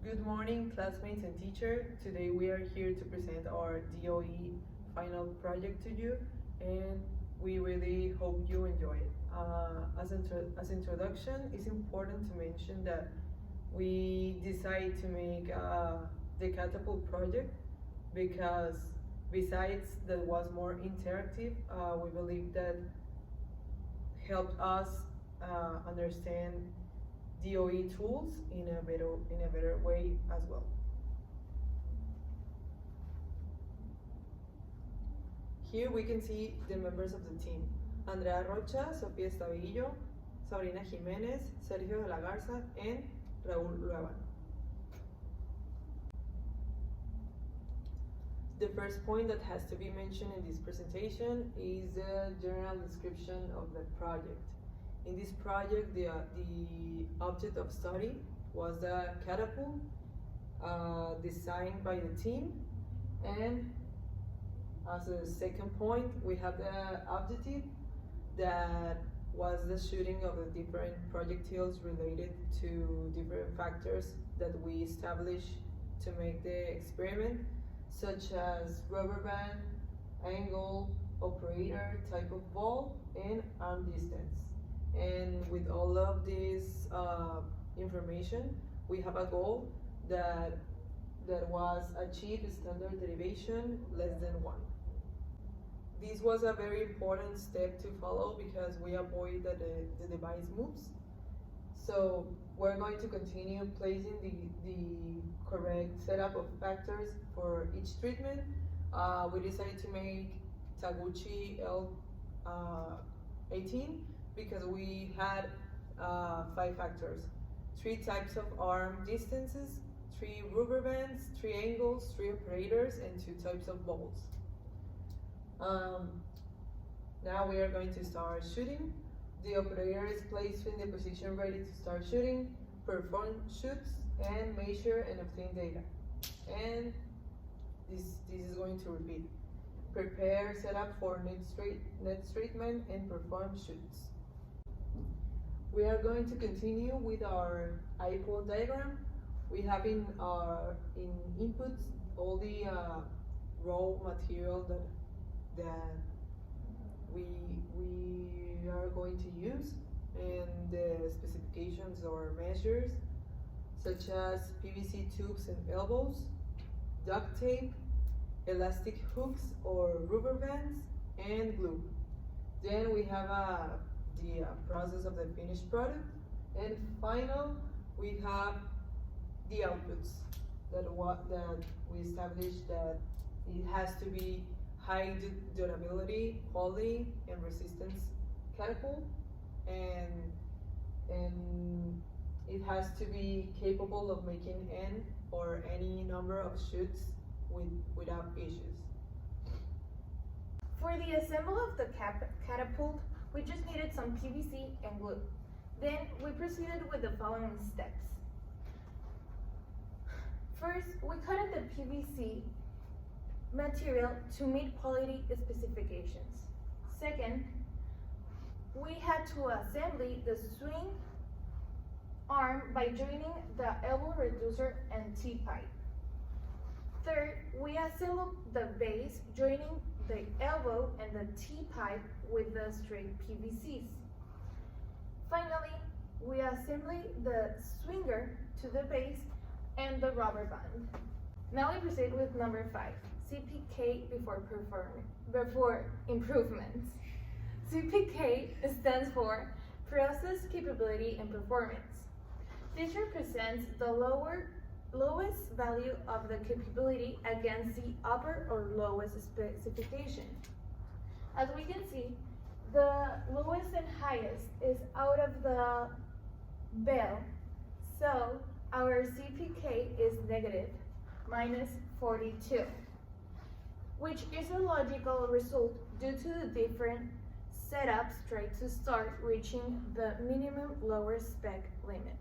Good morning, classmates and teacher. Today we are here to present our DOE final project to you, and we really hope you enjoy it. As introduction, it's important to mention that we decided to make the catapult project because besides that was more interactive, we believe that helped us understand DOE tools in a better way as well. Here we can see the members of the team: Andrea Rocha, Sofía Estavillo, Sabrina Jimenez, Sergio de la Garza, and Raúl Luaban. The first point that has to be mentioned in this presentation is the general description of the project. In this project, the object of study was the catapult designed by the team, and as a second point, we have the objective that was the shooting of the different projectiles related to different factors that we established to make the experiment, such as rubber band, angle, operator, type of ball, and arm distance. And with all of this information, we have a goal that was achieve standard derivation less than 1. This was a very important step to follow because we avoid that the device moves. So we're going to continue placing the correct setup of factors for each treatment. We decided to make Taguchi L18 because we had 5 factors: 3 types of arm distances, 3 rubber bands, 3 angles, 3 operators, and 2 types of balls. Now we are going to start shooting. The operator is placed in the position ready to start shooting, perform shoots, and measure and obtain data. And this is going to repeat. Prepare setup for net treatment and perform shoots. We are going to continue with our iPod diagram. We have in inputs all the raw material that we are going to use, and the specifications or measures such as PVC tubes and elbows, duct tape, elastic hooks or rubber bands, and glue. Then we have the process of the finished product, and final we have the outputs that we established that it has to be high durability, quality, and resistance catapult, and it has to be capable of making n or any number of shoots without issues. For the assembly of the catapult, we just needed some PVC and glue. Then we proceeded with the following steps. First, we cut the PVC material to meet quality specifications. Second, we had to assemble the swing arm by joining the elbow reducer and T-pipe. Third, we assembled the base joining the elbow and the T-pipe with the straight PVCs. Finally, we assembled the swinger to the base and the rubber band. Now we proceed with number 5, CPK before improvements. CPK stands for Process Capability and Performance. This represents the lowest value of the capability against the upper or lowest specification. As we can see, the lowest and highest is out of the bell, so our CPK is negative, minus 42, which is a logical result due to the different setups tried to start reaching the minimum lower spec limit.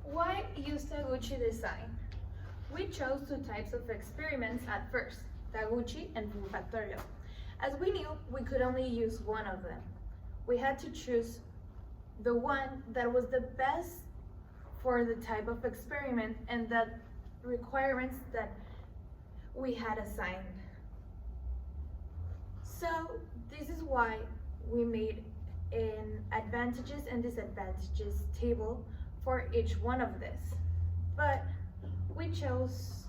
Why use Taguchi design? We chose 2 types of experiments at first, Taguchi and full factorial. As we knew we could only use one of them, we had to choose the one that was the best for the type of experiment and the requirements that we had assigned. So this is why we made an advantages and disadvantages table for each one of this. But we chose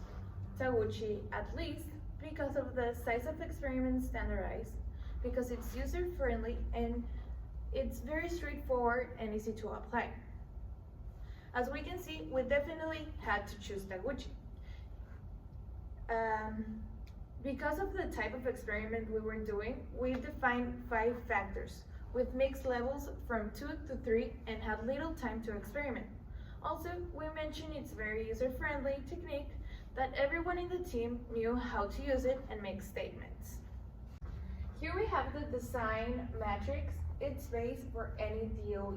Taguchi at least because of the size of experiment standardized, because it's user-friendly and it's very straightforward and easy to apply. As we can see, we definitely had to choose Taguchi. Because of the type of experiment we were doing, we defined 5 factors with mixed levels from 2 to 3 and had little time to experiment. Also, we mentioned it's very user-friendly technique that everyone in the team knew how to use it and make statements. Here we have the design matrix. It's based for any DOE,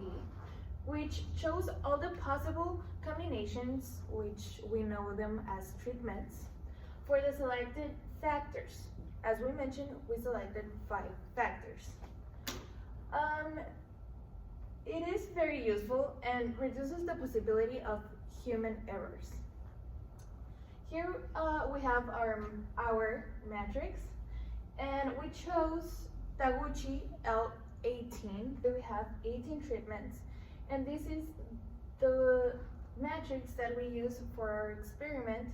which shows all the possible combinations, which we know them as treatments, for the selected factors. As we mentioned, we selected 5 factors. It is very useful and reduces the possibility of human errors. Here we have our matrix, and we chose Taguchi L18. We have 18 treatments, and this is the matrix that we use for our experiment,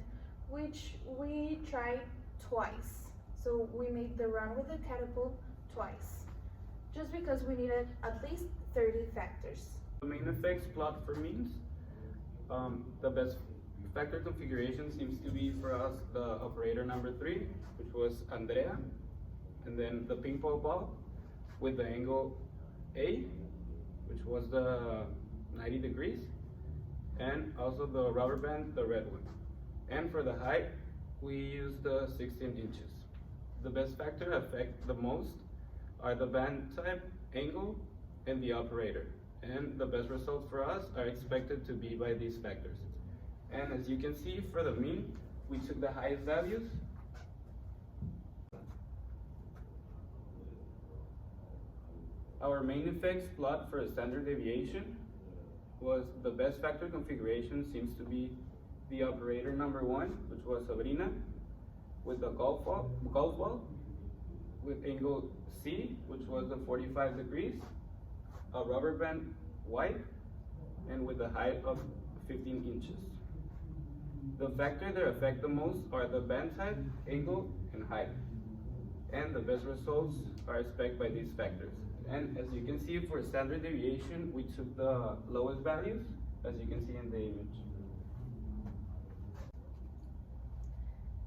which we tried twice. So we made the run with the catapult twice, just because we needed at least 30 factors. The main effects plot for means. The best factor configuration seems to be for us the operator number 3, which was Andrea, and then the ping pong ball with the angle A, which was the 90 degrees, and also the rubber band, the red one. And for the height, we used the 16 inches. The best factor affect the most are the band type, angle, and the operator. And the best results for us are expected to be by these factors. And as you can see, for the mean, we took the highest values. Our main effects plot for a standard deviation was the best factor configuration seems to be the operator number 1, which was Sabrina, with the golf ball, with angle C, which was the 45 degrees, a rubber band white, and with a height of 15 inches. The factors that affect the most are the band type, angle, and height. And the best results are expected by these factors. And as you can see, for standard deviation, we took the lowest values, as you can see in the image.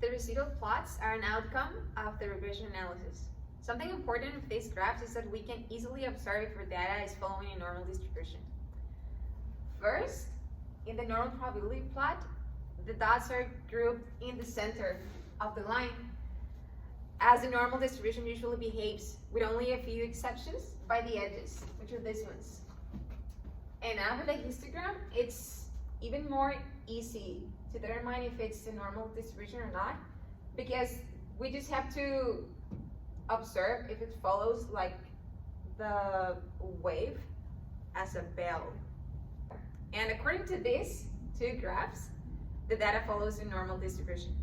The residual plots are an outcome of the regression analysis. Something important with these graphs is that we can easily observe if our data is following a normal distribution. First, in the normal probability plot, the dots are grouped in the center of the line, as the normal distribution usually behaves, with only a few exceptions by the edges, which are these ones. And now with the histogram, it's even more easy to determine if it's a normal distribution or not, because we just have to observe if it follows like the wave as a bell. And according to these 2 graphs, the data follows a normal distribution.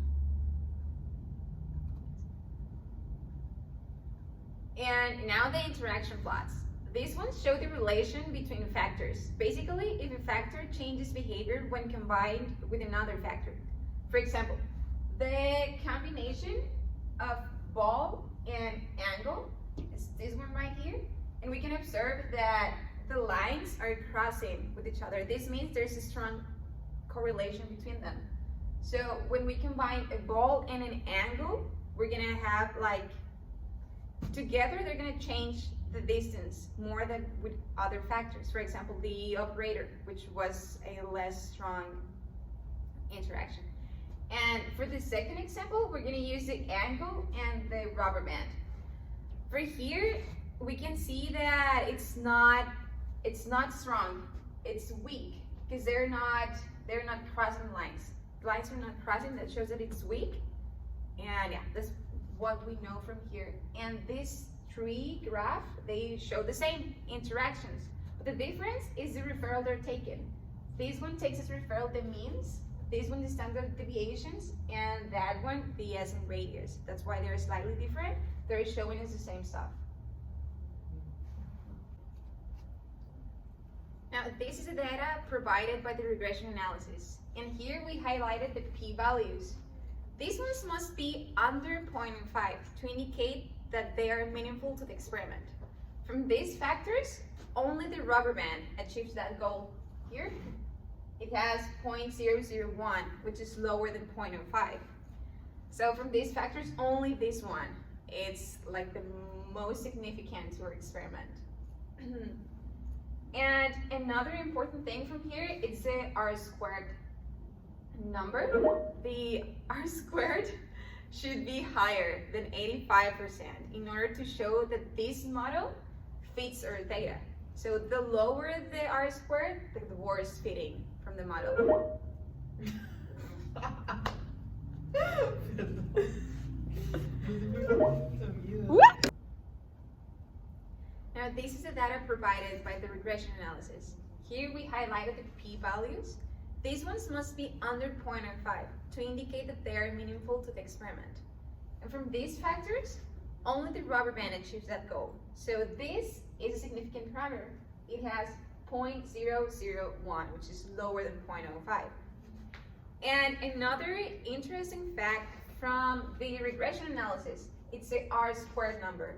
And now the interaction plots. These ones show the relation between factors. Basically, if a factor changes behavior when combined with another factor. For example, the combination of ball and angle is this one right here. And we can observe that the lines are crossing with each other. This means there's a strong correlation between them. So when we combine a ball and an angle, we're gonna have like, together they're gonna change the distance more than with other factors. For example, the operator, which was a less strong interaction. And for the second example, we're gonna use the angle and the rubber band. For here, we can see that it's not strong, it's weak, because they're not crossing lines. The lines are not crossing, that shows that it's weak. And yeah, that's what we know from here. And these 3 graphs, they show the same interactions, but the difference is the referral they're taking. This one takes as referral the means, this one the standard deviations, and that one the S and radius. That's why they're slightly different. They're showing us the same stuff. Now, this is the data provided by the regression analysis. And here we highlighted the p-values. These ones must be under 0.5 to indicate that they are meaningful to the experiment. From these factors, only the rubber band achieves that goal. Here, it has 0.001, which is lower than 0.05. So from these factors, only this one, it's like the most significant to our experiment. And another important thing from here is the R-squared number. The R-squared should be higher than 85% in order to show that this model fits our data. So the lower the R-squared, the worse fitting from the model. Now, this is the data provided by the regression analysis. Here we highlighted the p-values. These ones must be under 0.05 to indicate that they are meaningful to the experiment. And from these factors, only the rubber band achieves that goal. So this is a significant parameter. It has 0.001, which is lower than 0.05. And another interesting fact from the regression analysis, it's the R-squared number.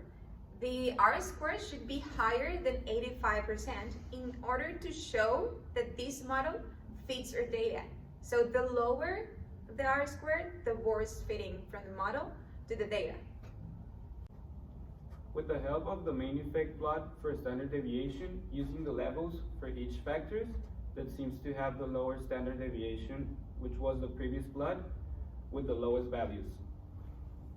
The R-squared should be higher than 85% in order to show that this model fits our data. So the lower the R-squared, the worse fitting from the model to the data. With the help of the main effect plot for standard deviation, using the levels for each factors, that seems to have the lower standard deviation, which was the previous plot, with the lowest values.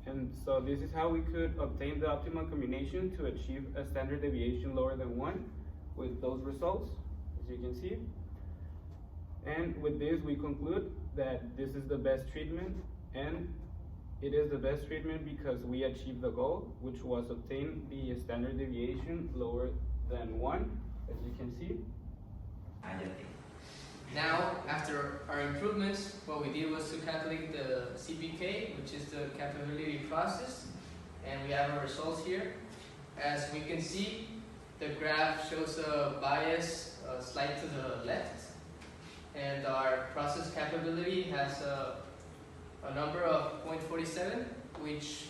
And so this is how we could obtain the optimal combination to achieve a standard deviation lower than 1 with those results, as you can see. And with this, we conclude that this is the best treatment, and it is the best treatment because we achieved the goal, which was obtain the standard deviation lower than 1, as you can see. Now, after our improvements, what we did was to calculate the CPK, which is the capability process, and we have our results here. As we can see, the graph shows a bias slight to the left, and our process capability has a number of 0.47, which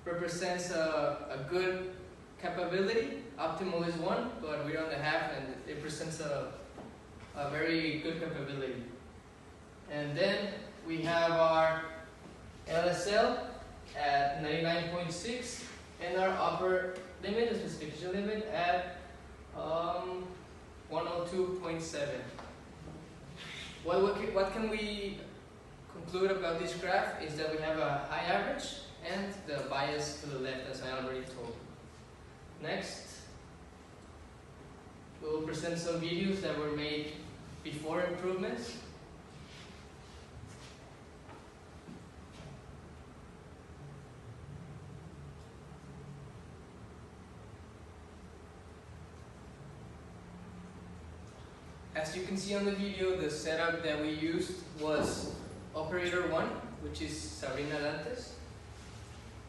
represents a good capability. Optimal is 1, but we're on the half, and it presents a very good capability. And then we have our LSL at 99.6 and our upper limit, the specification limit, at 102.7. What can we conclude about this graph is that we have a high average and the bias to the left, as I already told. Next, we will present some videos that were made before improvements. As you can see on the video, the setup that we used was operator 1, which is Sabrina Dantes.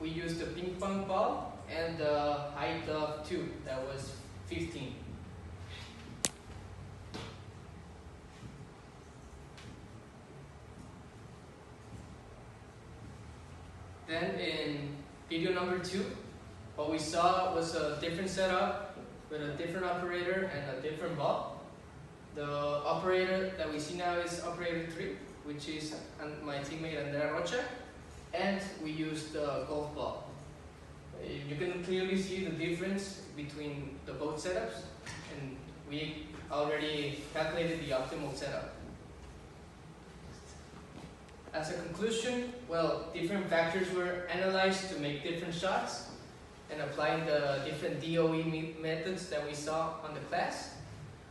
We used a ping pong ball and the height of 2, that was 15. Then in video number 2, what we saw was a different setup with a different operator and a different ball. The operator that we see now is operator 3, which is my teammate Andrea Rocha, and we used the golf ball. You can clearly see the difference between the both setups, and we already calculated the optimal setup. As a conclusion, well, different factors were analyzed to make different shots and applying the different DOE methods that we saw on the class.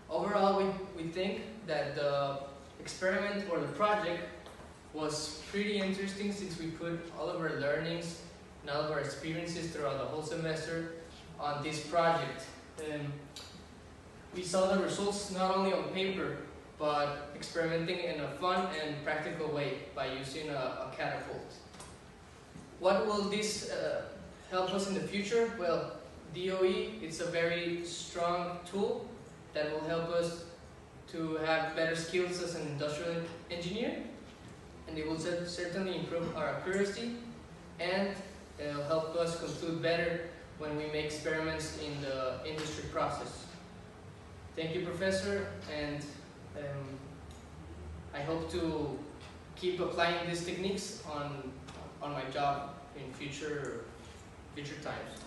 Overall, we think that the experiment or the project was pretty interesting since we put all of our learnings and all of our experiences throughout the whole semester on this project. we saw the results not only on paper, but experimenting in a fun and practical way by using a catapult. What will this help us in the future? Well, DOE, it's a very strong tool that will help us to have better skills as an industrial engineer, and it will certainly improve our accuracy, and it'll help us conclude better when we make experiments in the industry process. Thank you, Professor, and I hope to keep applying these techniques on my job in future times.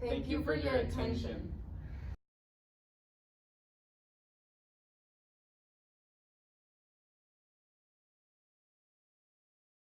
Thank you for your attention.